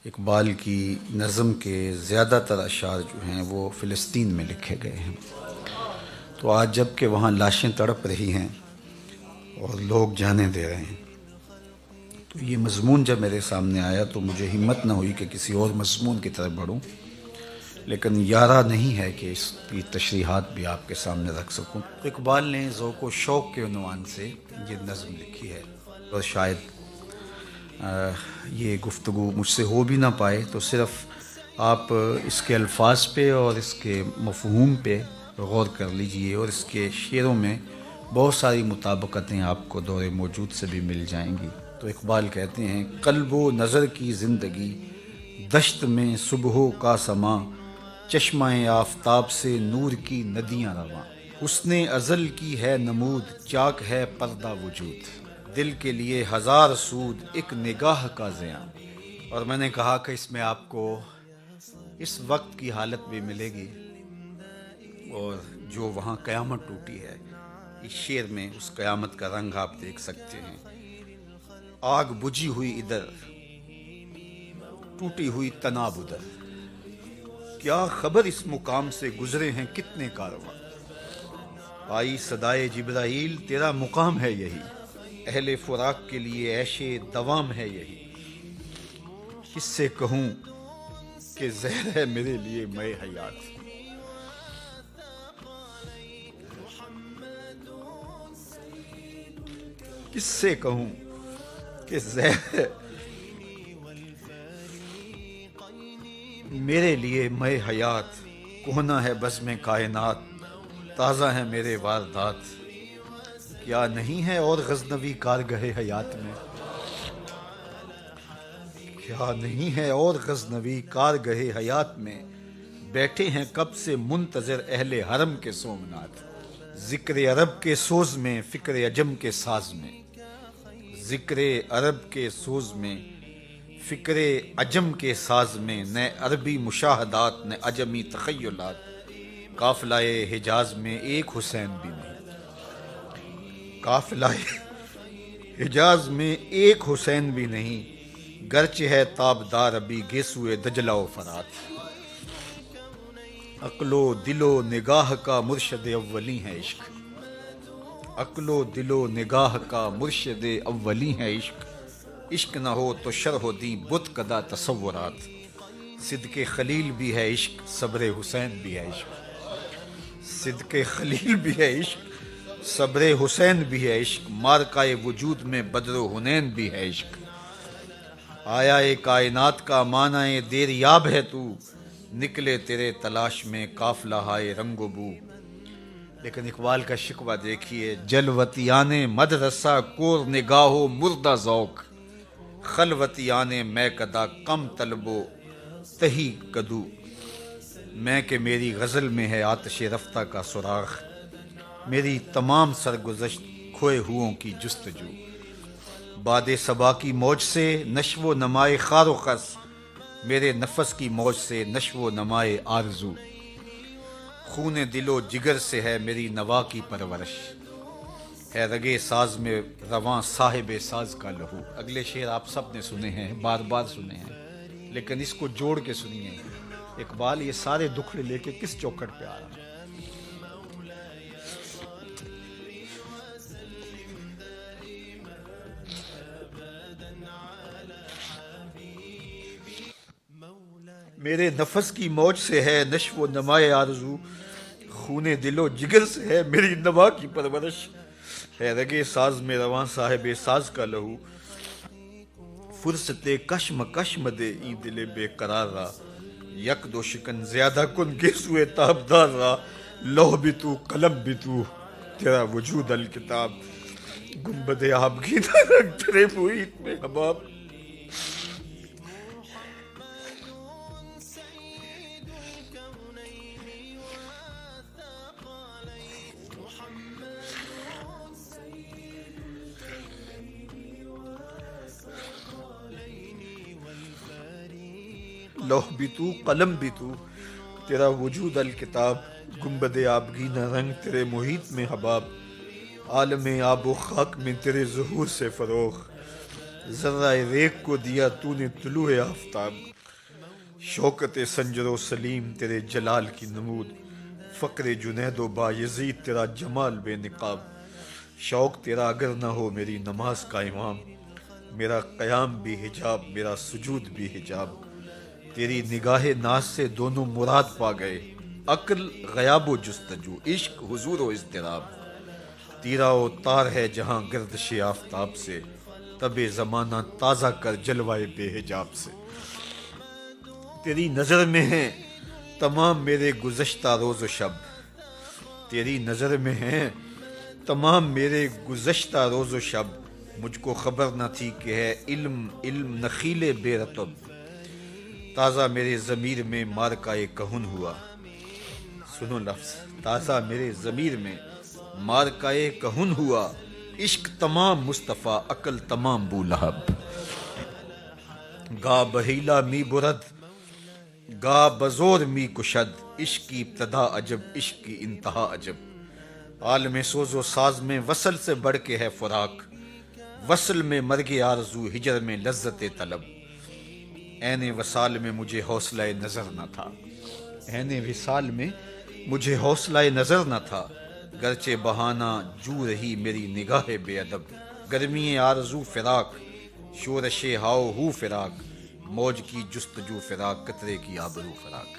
اقبال کی نظم کے زیادہ تر اشعار جو ہیں وہ فلسطین میں لکھے گئے ہیں۔ تو آج جب کہ وہاں لاشیں تڑپ رہی ہیں اور لوگ جانے دے رہے ہیں، تو یہ مضمون جب میرے سامنے آیا تو مجھے ہمت نہ ہوئی کہ کسی اور مضمون کی طرف بڑھوں، لیکن یارہ نہیں ہے کہ اس کی تشریحات بھی آپ کے سامنے رکھ سکوں۔ اقبال نے ذوق و شوق کے عنوان سے یہ نظم لکھی ہے، اور شاید یہ گفتگو مجھ سے ہو بھی نہ پائے، تو صرف آپ اس کے الفاظ پہ اور اس کے مفہوم پہ غور کر لیجئے، اور اس کے شعروں میں بہت ساری مطابقتیں آپ کو دور موجود سے بھی مل جائیں گی۔ تو اقبال کہتے ہیں: قلب و نظر کی زندگی دشت میں صبحوں کا سما، چشمہ آفتاب سے نور کی ندیاں رواں، حسن ازل کی ہے نمود چاک ہے پردہ وجود، دل کے لیے ہزار سود ایک نگاہ کا زیاں۔ اور میں نے کہا کہ اس میں آپ کو اس وقت کی حالت بھی ملے گی، اور جو وہاں قیامت ٹوٹی ہے، اس شعر میں اس قیامت کا رنگ آپ دیکھ سکتے ہیں۔ آگ بجھی ہوئی ادھر، ٹوٹی ہوئی تناب ادھر، کیا خبر اس مقام سے گزرے ہیں کتنے کارواں، آئی صدائے جبرائیل تیرا مقام ہے یہی، اہل فراق کے لیے عیش دوام ہے یہی، کس سے کہوں کہ زہر ہے میرے لیے مے حیات، کس سے کہوں کہ زہر ہے میرے لیے مے حیات، کہنا ہے بزم کائنات، تازہ ہے میرے واردات، کیا نہیں ہے اور غزنوی کارگہ حیات میں، کیا نہیں ہے اور غزنوی کارگہ حیات میں، بیٹھے ہیں کب سے منتظر اہل حرم کے سومنات، ذکر عرب کے سوز میں فکر عجم کے ساز میں، ذکر عرب کے سوز میں فکر عجم کے ساز میں، نئے عربی مشاہدات نئے عجمی تخیلات، قافلہ حجاز میں ایک حسین بھی نہیں، قافلہ حجاز میں ایک حسین بھی نہیں، گرچہ ہے تابدار ابھی گیسوئے دجلہ و فرات، عقل و دل و نگاہ کا مرشد اولی ہے عشق، عقل و دل و نگاہ کا مرشد اولی ہے عشق، عشق نہ ہو تو شرح و دیں بت کدہ تصورات، صدق خلیل بھی ہے عشق صبر حسین بھی ہے عشق، صدق خلیل بھی ہے عشق صبر حسین بھی ہے عشق، مارکائے وجود میں بدر و حنین بھی ہے عشق، آیا اے کائنات کا معنی دیر یاب ہے تو، نکلے تیرے تلاش میں قافلہ ہائے رنگ و بو۔ لیکن اقبال کا شکوہ دیکھیے: جلوتیان مدرسہ کور نگاہ و مردہ ذوق، خلوتیان میں کدا کم طلب و تہی کدو، میں کہ میری غزل میں ہے آتش رفتہ کا سراغ، میری تمام سرگزشت کھوئے ہوں کی جستجو، باد صبا کی موج سے نشو و نمائے خار و خس، میرے نفس کی موج سے نشو و نمائے آرزو، خون دل و جگر سے ہے میری نوا کی پرورش، ہے رگے ساز میں رواں صاحب ساز کا لہو۔ اگلے شعر آپ سب نے سنے ہیں، بار بار سنے ہیں، لیکن اس کو جوڑ کے سنیے، اقبال یہ سارے دکھڑے لے کے کس چوکٹ پہ آ رہا ہے۔ میرے نفس کی موج سے ہے نشو و نمائے آرزو، خون دل و جگر سے ہے میری نوا کی پرورش، ہے رگے ساز میں رواں صاحب ساز کا لہو، فرصت کشم کشم دے ای دل بے قرار را، یک دو شکن زیادہ کن گیسوئے تابدار را، لوح بھی تو قلم بھی تو تیرا وجود الکتاب، گنبد آبگینہ رنگ تیرے محیط میں حباب، لوح بھی تو قلم بھی تو تیرا وجود الکتاب، گنبد آبگینہ رنگ تیرے محیط میں حباب، عالم آب و خاک میں تیرے ظہور سے فروغ، ذرہ ریگ کو دیا تو نے طلوع آفتاب، شوکت سنجر و سلیم تیرے جلال کی نمود، فقر جنید و بایزید تیرا جمال بے نقاب، شوق تیرا اگر نہ ہو میری نماز کا امام، میرا قیام بھی حجاب میرا سجود بھی حجاب، تیری نگاہ ناز سے دونوں مراد پا گئے، عقل غیاب و جستجو، عشق حضور و اضطراب، تیرا و تار ہے جہاں گردش آفتاب سے، تب زمانہ تازہ کر جلوائے بے حجاب سے، تیری نظر میں ہیں تمام میرے گزشتہ روز و شب، تیری نظر میں ہیں تمام میرے گزشتہ روز و شب، مجھ کو خبر نہ تھی کہ ہے علم نخیل بے رطب، تازہ میرے ضمیر میں مارکائے کہن ہوا، سنو لفظ، تازہ میرے ضمیر میں مارکائے کہن ہوا، عشق تمام مصطفیٰ عقل تمام بولہب، گا بہیلا می برد گا بزور می کشد، عشق کی ابتدا عجب عشق کی انتہا عجب، عالم سوز و ساز میں وصل سے بڑھ کے ہے فراق، وصل میں مرگ آرزو ہجر میں لذت طلب، عین وصال میں مجھے حوصلہ نظر نہ تھا، عین وصال میں مجھے حوصلہ نظر نہ تھا، گرچہ بہانہ جو رہی میری نگاہ بے ادب، گرمی آرزو فراق شورش ہاؤ ہو فراق، موج کی جستجو فراق قطرے کی آبرو فراق۔